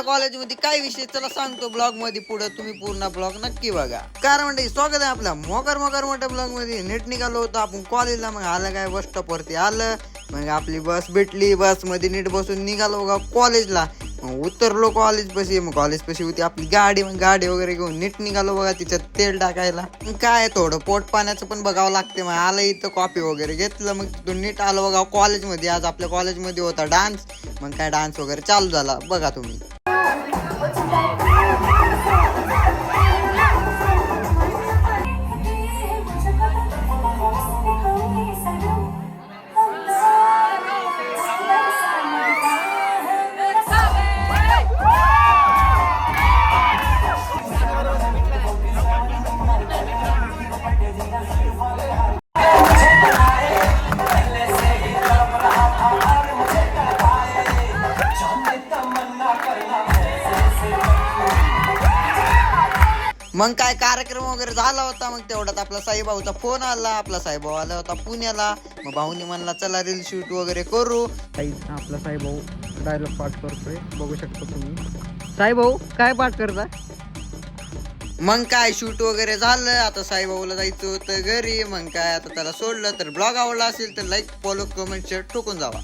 कॉलेजमध्ये काय विषय चला सांगतो ब्लॉग मध्ये पुढे तुम्ही पूर्ण ब्लॉग नक्की बघा. कारण म्हणजे स्वागत आहे आपल्या मोकर मोठ्या ब्लॉग मध्ये. नीट निघालो होतो आपण कॉलेजला. मग आलं काय बस स्टॉप वरती आलं. मग आपली बस भेटली. बस मध्ये नीट बसून निघालो बघा कॉलेजला. मग उतरलो कॉलेज पशी. मग कॉलेज पशी होती आपली गाडी. मग गाडी वगैरे घेऊन नीट निघालो बघा तिच्यात तेल टाकायला. काय थोडं पोट पाण्याचं पण बघावं लागते. मग आलं इथं कॉफी वगैरे घेतलं. मग तिथून नीट आलो बघा कॉलेजमध्ये. आज आपल्या कॉलेजमध्ये होता डान्स. मग काय डान्स वगैरे चालू झाला बघा तुम्ही. मग काय कार्यक्रम वगैरे झाला होता. मग तेवढ्यात आपला साईभाऊचा फोन आला. आपला साईभाऊ आला होता पुण्याला. मग भाऊनी म्हणला चला रील शूट वगैरे करू. आपला साईभाऊ डायलॉग पाठ करतोय बघू शकता तुम्ही. साईभाऊ काय पाठ करता? मग काय शूट वगैरे झालं. आता साईभाऊला जायचं होतं घरी. मग काय आता त्याला सोडलं. तर ब्लॉग आवडला असेल तर लाईक फॉलो कमेंट शेअर ठोकून जावा.